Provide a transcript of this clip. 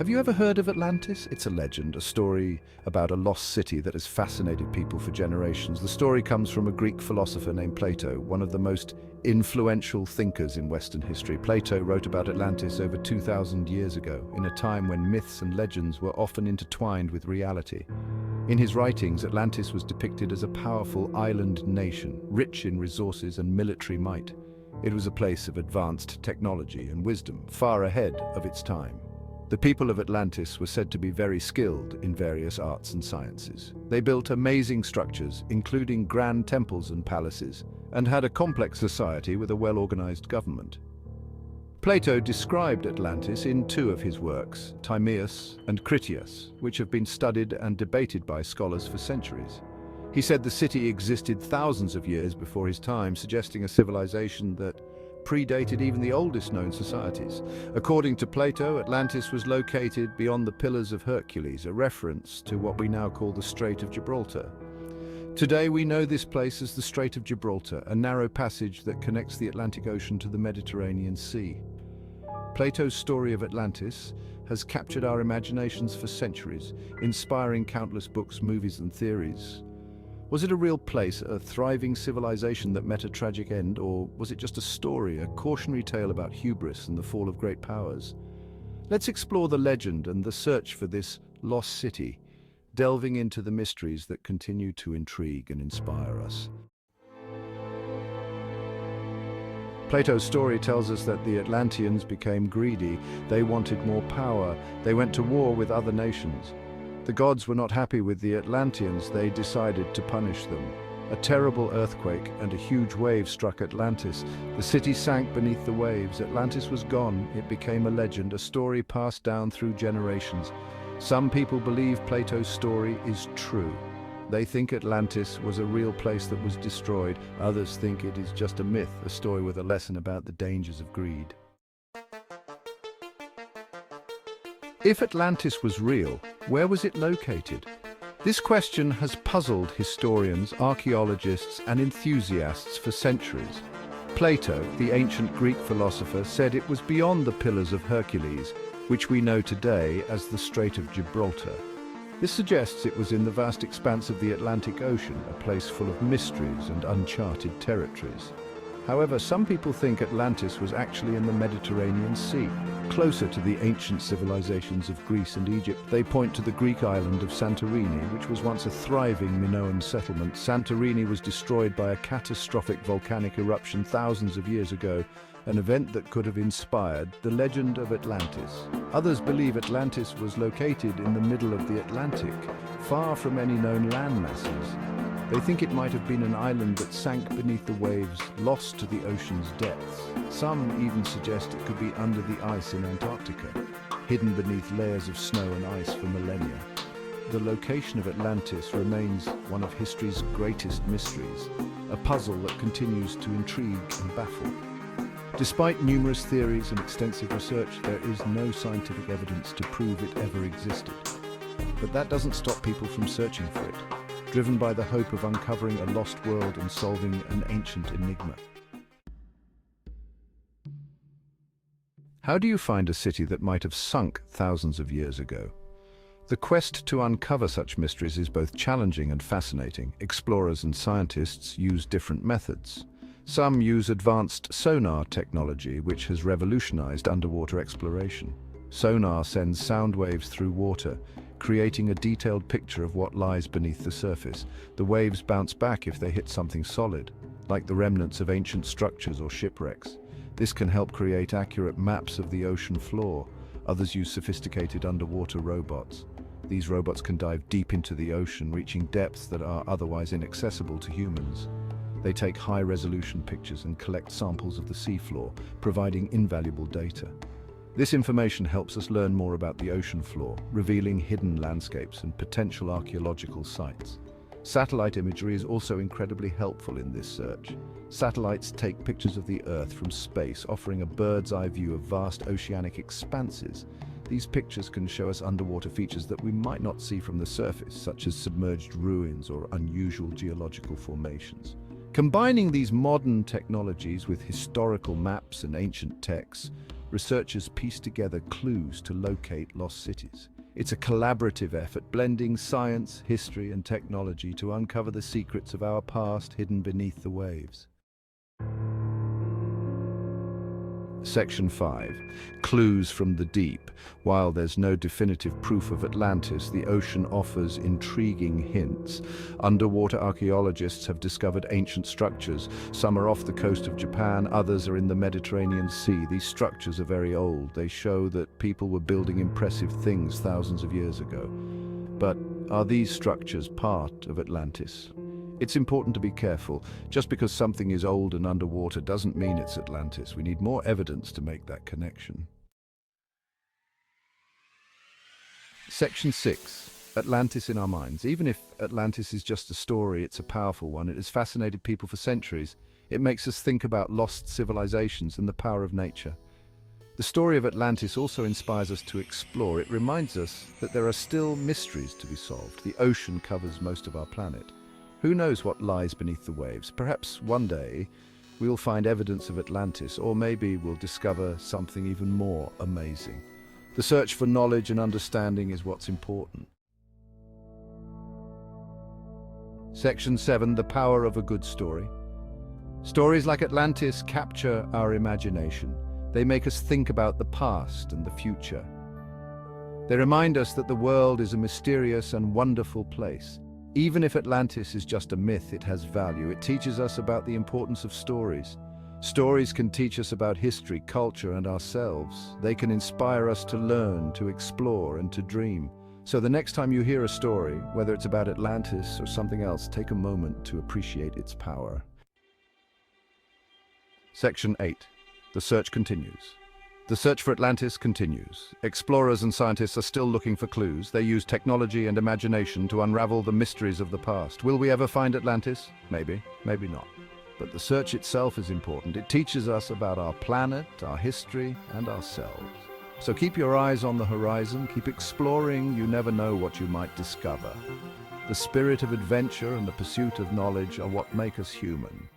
Have you ever heard of Atlantis? It's a legend, a story about a lost city that has fascinated people for generations. The story comes from a Greek philosopher named Plato, one of the most influential thinkers in Western history. Plato wrote about Atlantis over 2,000 years ago, in a time when myths and legends were often intertwined with reality. In his writings, Atlantis was depicted as a powerful island nation, rich in resources and military might. It was a place of advanced technology and wisdom, far ahead of its time. The people of Atlantis were said to be very skilled in various arts and sciences. They built amazing structures, including grand temples and palaces, and had a complex society with a well-organized government. Plato described Atlantis in two of his works, Timaeus and Critias, which have been studied and debated by scholars for centuries. He said the city existed thousands of years before his time, suggesting a civilization that predated even the oldest known societies. According to Plato, Atlantis was located beyond the Pillars of Hercules, a reference to what we now call the Strait of Gibraltar. Today we know this place as the Strait of Gibraltar, a narrow passage that connects the Atlantic Ocean to the Mediterranean Sea. Plato's story of Atlantis has captured our imaginations for centuries, inspiring countless books, movies, and theories. Was it a real place, a thriving civilization that met a tragic end, or was it just a story, a cautionary tale about hubris and the fall of great powers? Let's explore the legend and the search for this lost city, delving into the mysteries that continue to intrigue and inspire us. Plato's story tells us that the Atlanteans became greedy. They wanted more power. They went to war with other nations. The gods were not happy with the Atlanteans. They decided to punish them. A terrible earthquake and a huge wave struck Atlantis. The city sank beneath the waves. Atlantis was gone. It became a legend, a story passed down through generations. Some people believe Plato's story is true. They think Atlantis was a real place that was destroyed. Others think it is just a myth, a story with a lesson about the dangers of greed. If Atlantis was real, where was it located? This question has puzzled historians, archaeologists, and enthusiasts for centuries. Plato, the ancient Greek philosopher, said it was beyond the Pillars of Hercules, which we know today as the Strait of Gibraltar. This suggests it was in the vast expanse of the Atlantic Ocean, a place full of mysteries and uncharted territories. However, some people think Atlantis was actually in the Mediterranean Sea, closer to the ancient civilizations of Greece and Egypt. They point to the Greek island of Santorini, which was once a thriving Minoan settlement. Santorini was destroyed by a catastrophic volcanic eruption thousands of years ago, an event that could have inspired the legend of Atlantis. Others believe Atlantis was located in the middle of the Atlantic, far from any known land masses. They think it might have been an island that sank beneath the waves, lost to the ocean's depths. Some even suggest it could be under the ice in Antarctica, hidden beneath layers of snow and ice for millennia. The location of Atlantis remains one of history's greatest mysteries, a puzzle that continues to intrigue and baffle. Despite numerous theories and extensive research, there is no scientific evidence to prove it ever existed. But that doesn't stop people from searching for it, driven by the hope of uncovering a lost world and solving an ancient enigma. How do you find a city that might have sunk thousands of years ago? The quest to uncover such mysteries is both challenging and fascinating. Explorers and scientists use different methods. Some use advanced sonar technology, which has revolutionized underwater exploration. Sonar sends sound waves through water, creating a detailed picture of what lies beneath the surface. The waves bounce back if they hit something solid, like the remnants of ancient structures or shipwrecks. This can help create accurate maps of the ocean floor. Others use sophisticated underwater robots. These robots can dive deep into the ocean, reaching depths that are otherwise inaccessible to humans. They take high-resolution pictures and collect samples of the seafloor, providing invaluable data. This information helps us learn more about the ocean floor, revealing hidden landscapes and potential archaeological sites. Satellite imagery is also incredibly helpful in this search. Satellites take pictures of the Earth from space, offering a bird's-eye view of vast oceanic expanses. These pictures can show us underwater features that we might not see from the surface, such as submerged ruins or unusual geological formations. Combining these modern technologies with historical maps and ancient texts, researchers piece together clues to locate lost cities. It's a collaborative effort, blending science, history, and technology to uncover the secrets of our past hidden beneath the waves. Section 5. Clues from the deep. While there's no definitive proof of Atlantis, the ocean offers intriguing hints. Underwater archaeologists have discovered ancient structures. Some are off the coast of Japan, others are in the Mediterranean Sea. These structures are very old. They show that people were building impressive things thousands of years ago. But are these structures part of Atlantis? It's important to be careful. Just because something is old and underwater doesn't mean it's Atlantis. We need more evidence to make that connection. Section 6. Atlantis in our minds. Even if Atlantis is just a story, it's a powerful one. It has fascinated people for centuries. It makes us think about lost civilizations and the power of nature. The story of Atlantis also inspires us to explore. It reminds us that there are still mysteries to be solved. The ocean covers most of our planet. Who knows what lies beneath the waves? Perhaps one day we'll find evidence of Atlantis, or maybe we'll discover something even more amazing. The search for knowledge and understanding is what's important. Section 7. The power of a good story. Stories like Atlantis capture our imagination. They make us think about the past and the future. They remind us that the world is a mysterious and wonderful place. Even if Atlantis is just a myth, it has value. It teaches us about the importance of stories. Stories can teach us about history, culture, and ourselves. They can inspire us to learn, to explore, and to dream. So the next time you hear a story, whether it's about Atlantis or something else, take a moment to appreciate its power. Section 8. The search continues. The search for Atlantis continues. Explorers and scientists are still looking for clues. They use technology and imagination to unravel the mysteries of the past. Will we ever find Atlantis? Maybe, maybe not. But the search itself is important. It teaches us about our planet, our history, and ourselves. So keep your eyes on the horizon, keep exploring. You never know what you might discover. The spirit of adventure and the pursuit of knowledge are what make us human.